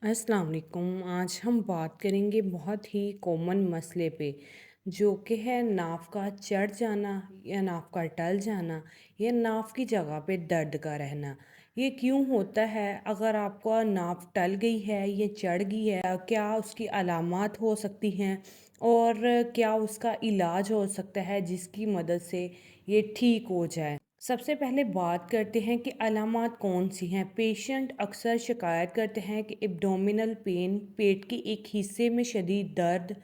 अस्सलाम वालेकुम। आज हम बात करेंगे बहुत ही कॉमन मसले पे, जो कि है नाफ का चढ़ जाना या नाफ का टल जाना या नाफ की जगह पे दर्द का रहना। ये क्यों होता है? अगर आपका नाफ टल गई है या चढ़ गई है, क्या उसकी अलामात हो सकती हैं और क्या उसका इलाज हो सकता है जिसकी मदद से ये ठीक हो जाए। सबसे पहले बात करते हैं कि अलामात कौन सी हैं। पेशेंट अक्सर शिकायत करते हैं कि एब्डोमिनल पेन, पेट के एक हिस्से में शदीद दर्द,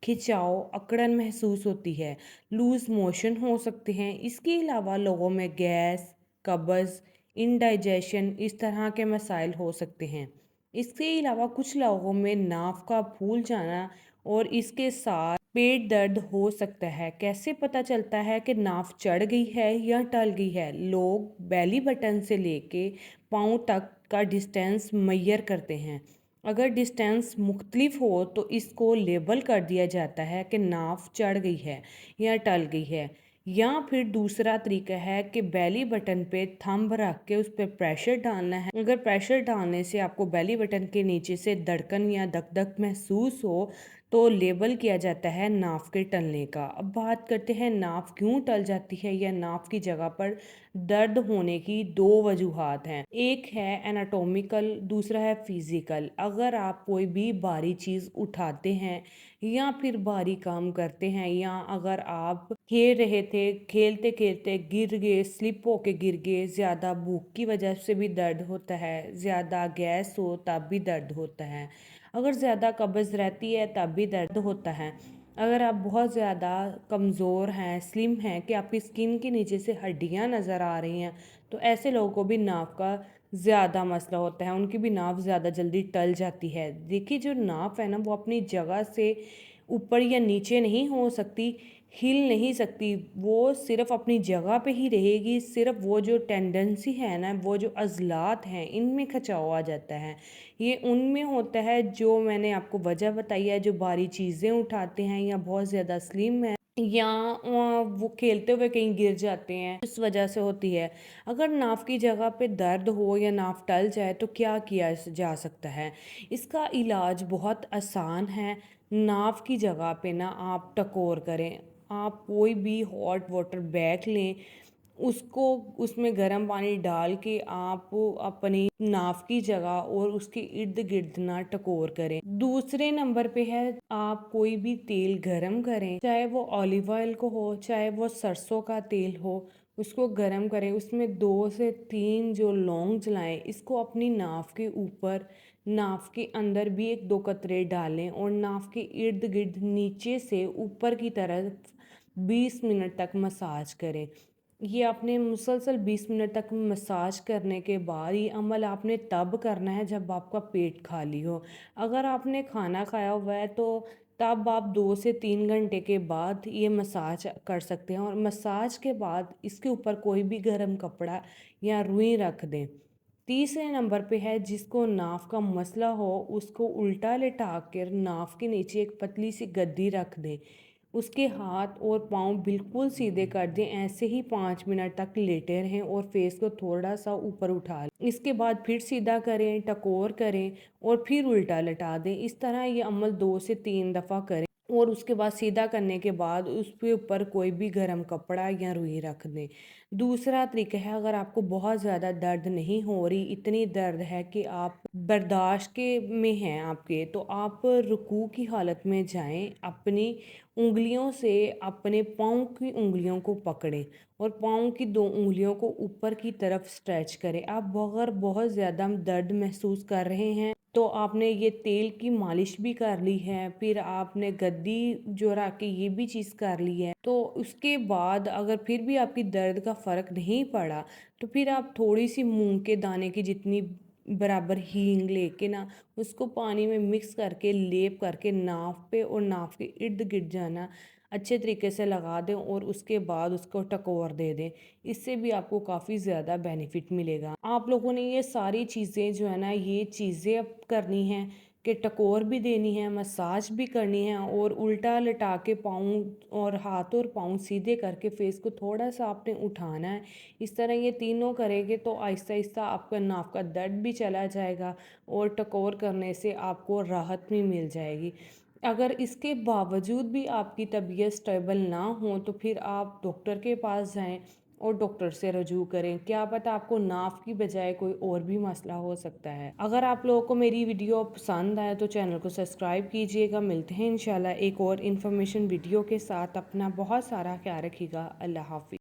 खिंचाव, अकड़न महसूस होती है। लूज़ मोशन हो सकते हैं। इसके अलावा लोगों में गैस, कब्ज़, इंडाइजेशन इस तरह के मसाइल हो सकते हैं। इसके अलावा कुछ लोगों में नाक का फूल जाना और इसके साथ पेट दर्द हो सकता है। कैसे पता चलता है कि नाफ चढ़ गई है या टल गई है? लोग बेली बटन से लेके पाँव तक का डिस्टेंस मेजर करते हैं। अगर डिस्टेंस मुख्तलिफ हो तो इसको लेबल कर दिया जाता है कि नाफ चढ़ गई है या टल गई है। या फिर दूसरा तरीका है कि बेली बटन पे थंब रख के उस पर प्रेशर डालना है। अगर प्रेशर डालने से आपको बेली बटन के नीचे से धड़कन या धक धक महसूस हो तो लेबल किया जाता है नाफ के टलने का। अब बात करते हैं नाफ क्यों टल जाती है या नाफ की जगह पर दर्द होने की। दो वजूहात हैं, एक है एनाटॉमिकल, दूसरा है फिजिकल। अगर आप कोई भी भारी चीज़ उठाते हैं या फिर भारी काम करते हैं, या अगर आप खेल रहे थे, खेलते खेलते गिर गए, स्लिप होके गिर गए, ज़्यादा भूख की वजह से भी दर्द होता है, ज़्यादा गैस हो तब भी दर्द होता है, अगर ज़्यादा कब्ज़ रहती है तब भी दर्द होता है, अगर आप बहुत ज़्यादा कमज़ोर हैं, स्लिम हैं कि आपकी स्किन के नीचे से हड्डियां नज़र आ रही हैं, तो ऐसे लोगों को भी नाक का ज़्यादा मसला होता है। उनकी भी नाफ ज़्यादा जल्दी टल जाती है। देखिए, जो नाफ है ना, वो अपनी जगह से ऊपर या नीचे नहीं हो सकती, हिल नहीं सकती। वो सिर्फ अपनी जगह पे ही रहेगी। सिर्फ वो जो टेंडेंसी है ना, वो जो अज़लात हैं, इनमें खिंचाव आ जाता है। ये उनमें होता है जो मैंने आपको वजह बताई है, जो भारी चीज़ें उठाते हैं या बहुत ज़्यादा स्लिम है, या वो खेलते हुए कहीं गिर जाते हैं, इस वजह से होती है। अगर नाफ की जगह पे दर्द हो या नाफ टल जाए तो क्या किया जा सकता है? इसका इलाज बहुत आसान है। नाफ की जगह पे ना आप टकोर करें। आप कोई भी हॉट वाटर बैग लें, उसको उसमें गर्म पानी डाल के आप अपनी नाफ की जगह और उसके इर्द गिर्द ना टकोर करें। दूसरे नंबर पे है, आप कोई भी तेल गरम करें, चाहे वो ऑलिव ऑयल को हो, चाहे वो सरसों का तेल हो, उसको गरम करें, उसमें 2 से 3 जो लौंग जलाएं, इसको अपनी नाफ के ऊपर, नाफ के अंदर भी 1-2 कतरे डालें और नाफ के इर्द गिर्द नीचे से ऊपर की तरफ 20 मिनट तक मसाज करें। ये आपने मुसलसल 20 मिनट तक मसाज करने के बाद ये अमल आपने तब करना है जब आपका पेट खाली हो। अगर आपने खाना खाया हुआ है तो तब आप 2 से 3 घंटे के बाद ये मसाज कर सकते हैं, और मसाज के बाद इसके ऊपर कोई भी गर्म कपड़ा या रुई रख दें। तीसरे नंबर पे है, जिसको नाफ का मसला हो उसको उल्टा लेटा कर नाफ के नीचे एक पतली सी गद्दी रख दें, उसके हाथ और पाँव बिल्कुल सीधे कर दें, ऐसे ही 5 मिनट तक लेटे रहें और फेस को थोड़ा सा ऊपर उठा लें। इसके बाद फिर सीधा करें, टकोर करें और फिर उल्टा लटा दें। इस तरह ये अमल 2 से 3 दफ़ा करें और उसके बाद सीधा करने के बाद उसके ऊपर कोई भी गर्म कपड़ा या रुई रख दें। दूसरा तरीका है, अगर आपको बहुत ज़्यादा दर्द नहीं हो रही, इतनी दर्द है कि आप बर्दाश्त के में हैं आपके, तो आप रुकू की हालत में जाएं, अपनी उंगलियों से अपने पाँव की उंगलियों को पकड़ें और पाँव की 2 उंगलियों को ऊपर की तरफ स्ट्रेच करें। आप अगर बहुत ज़्यादा दर्द महसूस कर रहे हैं तो आपने ये तेल की मालिश भी कर ली है, फिर आपने गद्दी जो रख के ये भी चीज़ कर ली है, तो उसके बाद अगर फिर भी आपकी दर्द का फ़र्क नहीं पड़ा तो फिर आप थोड़ी सी मूंग के दाने की जितनी बराबर हींग लेके ना, उसको पानी में मिक्स करके लेप करके नाफ पे और नाफ के इर्द गिर्द जाना اچھے طریقے سے لگا دیں اور اس کے بعد اس کو ٹکور دے دیں۔ اس سے بھی آپ کو کافی زیادہ بینیفٹ ملے گا۔ آپ لوگوں نے یہ ساری چیزیں جو ہے نا، یہ چیزیں اب کرنی ہیں کہ ٹکور بھی دینی ہے، مساج بھی کرنی ہے، اور الٹا لٹا کے پاؤں اور ہاتھ اور پاؤں سیدھے کر کے فیس کو تھوڑا سا آپ نے اٹھانا ہے۔ اس طرح یہ تینوں کریں گے تو آہستہ آہستہ آپ کا ناف کا درد بھی چلا جائے گا اور ٹکور کرنے سے آپ کو راحت بھی مل جائے گی۔ اگر اس کے باوجود بھی آپ کی طبیعت سٹیبل نہ ہو تو پھر آپ ڈاکٹر کے پاس جائیں اور ڈاکٹر سے رجوع کریں، کیا پتہ آپ کو ناف کی بجائے کوئی اور بھی مسئلہ ہو سکتا ہے۔ اگر آپ لوگوں کو میری ویڈیو پسند آئے تو چینل کو سبسکرائب کیجئے گا۔ ملتے ہیں انشاءاللہ ایک اور انفارمیشن ویڈیو کے ساتھ۔ اپنا بہت سارا خیال رکھیے گا۔ اللہ حافظ۔